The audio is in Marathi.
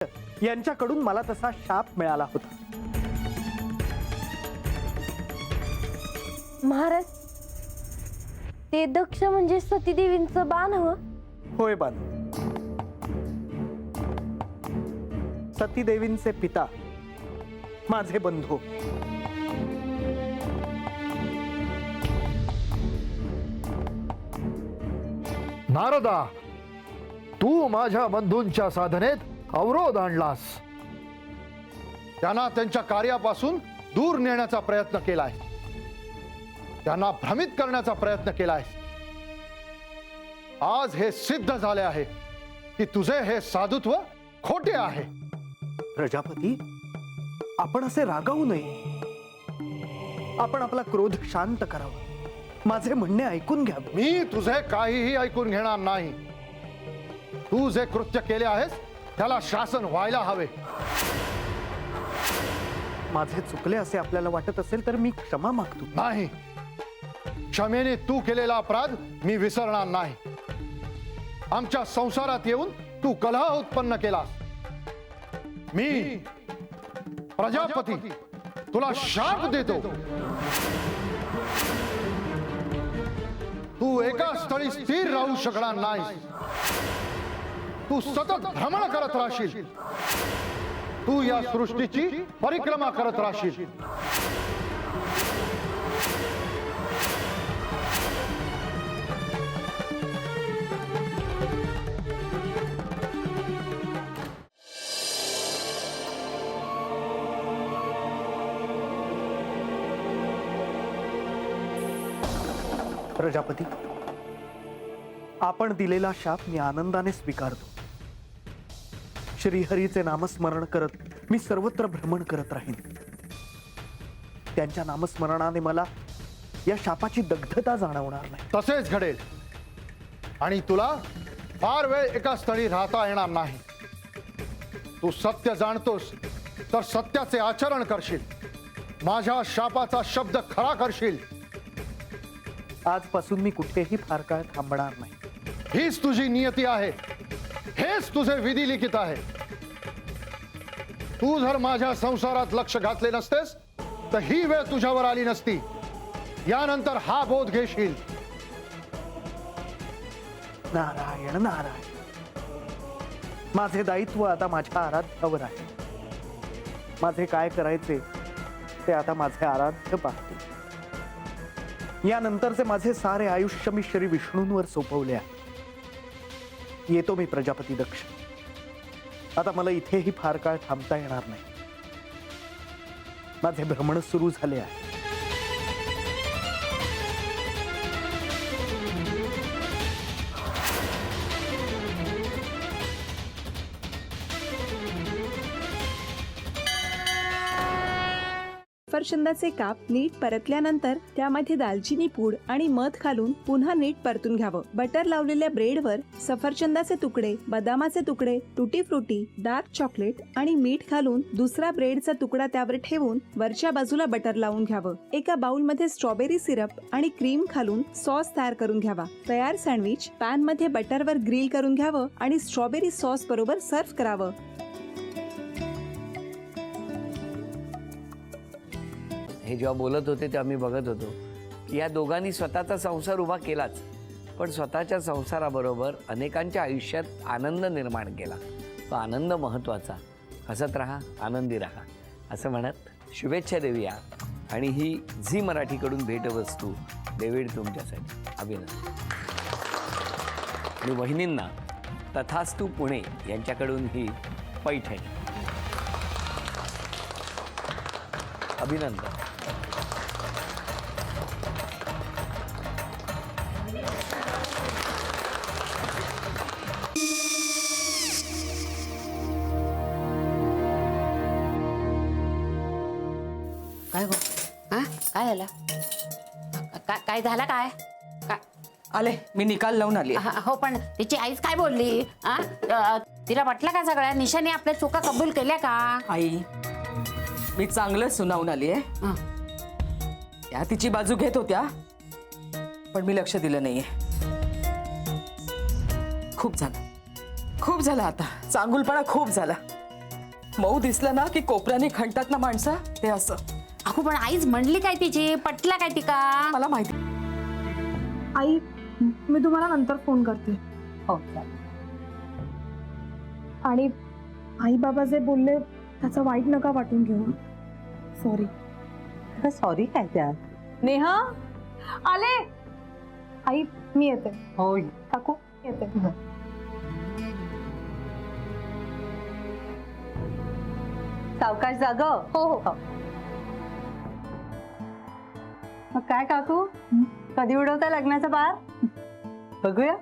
यांच्याकडून मला तसा शाप मिळाला होता। महाराज, ते दक्ष म्हणजे सतीदेवींचं बाण हवं? होय बान, सतीदेवींचे पिता माझे बंधू। नारदा, तू माझ्या बंधूंच्या साधनेत अवरोध आणलास, त्यांना त्यांच्या कार्यापासून दूर नेण्याचा प्रयत्न केलाय, त्यांना भ्रमित करण्याचा प्रयत्न केलाय। आज हे सिद्ध झाले आहे की तुझे हे साधुत्व खोटे आहे। प्रजापती, आपण असे रागावू नये, आपण आपला क्रोध शांत करावा, माझे म्हणणे ऐकून घ्यावे। मी तुझे काहीही ऐकून घेणार नाही। तू जे कृत्य केले आहेस त्याला शासन व्हायला हवे। माझे चुकले असे आपल्याला वाटत असेल तर मी क्षमा मागतो। नाही, क्षमेने तू केलेला अपराध मी विसरणार नाही। आमच्या संसारात येऊन तू कलह उत्पन्न केलास। मी प्रजापती तुला शाप देतो। तू एका स्थळी स्थिर राहू शकणार नाही। तू सतत भ्रमण करत राहशील। तू या सृष्टीची परिक्रमा करत राहशील। प्रजापती, आपण दिलेला शाप मी आनंदाने स्वीकारतो। श्रीहरीचे नामस्मरण करत मी सर्वत्र भ्रमण करत राहीन। त्यांच्या नामस्मरणाने मला या शापाची दग्धता जाणवणार नाही। तसेच घडेल आणि तुला फार वेळ एका स्थळी राहता येणार नाही। तू सत्य जाणतोस तर सत्याचे आचरण करशील, माझ्या शापाचा शब्द खरा करशील। आजपासून मी कुठेही फार काळ थांबणार नाही। हीच तुझी नियती आहे, हेच तुझे विधी लिखित आहे। तू जर माझ्या संसारात लक्ष घातले नसतेस तर ही वेळ तुझ्यावर आली नसती। यानंतर हा बोध घेशील। नारायण नारायण, माझे दायित्व आता माझ्या आराध्यावर आहे। माझे काय करायचे ते आता माझे आराध्य पाहते। यानंतरचे माझे सारे आयुष्य मी श्री विष्णूंवर सोपवले आहे। येतो मी प्रजापती दक्ष। आता मला इथेही फार काळ थांबता येणार नाही। माझे भ्रमण सुरू झाले आहे। सफरचंदाचे काप नीट परतल्यानंतर त्यामध्ये दालचिनी पूड आणि मध घालून पुन्हा नीट परतून घ्यावं। बटर लावलेल्या ब्रेडवर सफरचंदाचे तुकडे, बदामाचे तुकडे, टुटी फ्रुटी, डार्क चॉकलेट आणि मीठ घालून दुसरा ब्रेडचा तुकडा त्यावर ठेवून वरच्या बाजूला बटर लावून घ्यावं। एका बाउलमध्ये स्ट्रॉबेरी सिरप आणि क्रीम घालून सॉस तयार करून घ्यावा। तयार सँडविच पॅन मध्ये बटरवर ग्रिल करून घ्यावं आणि स्ट्रॉबेरी सॉस बरोबर सर्व्ह करावं। हे जेव्हा बोलत होते तेव्हा मी बघत होतो की या दोघांनी स्वतःचा संसार उभा केलाच, पण स्वतःच्या संसाराबरोबर अनेकांच्या आयुष्यात आनंद निर्माण केला। तो आनंद महत्त्वाचा। हसत राहा, आनंदी राहा असं म्हणत शुभेच्छा देऊया। आणि ही झी मराठीकडून भेटवस्तू डेव्हिड तुमच्यासाठी। अभिनंदन। आणि वहिनींना तथास्तु पुणे यांच्याकडून ही पैठणी। अभिनंदन। काय गो? हा काय झालं? काय झालं? काय आले, मी निकाल लावून आली। हो, पण तिची आईच काय बोलली? तिला वाटलं का सगळ्या निशाने आपल्या चुका कबूल केल्या का? आई, मी चांगलं सुनावून आली आहे। त्या तिची बाजू घेत होत्या, पण मी लक्ष दिलं नाहीये। खूप झालं आता, चांगुलपणा खूप झाला। मऊ दिसलं ना की कोपऱ्याने खणतात ना माणसं, ते असं. अगो पण आईच म्हणली काय तिची, पटला काय तिका? मला माहिती. आई मी तुम्हाला नंतर फोन करते. हो आणि आई बाबा जे बोलले त्याचं वाईट नका वाटून घेऊ. सॉरी. सॉरी काय त्या? नेहा आले. आई मी येते. होय. काकू येते. सावकाश जाग. हो हो. मग काय काकू, कधी उडवता लग्नाचा बार? बघूया.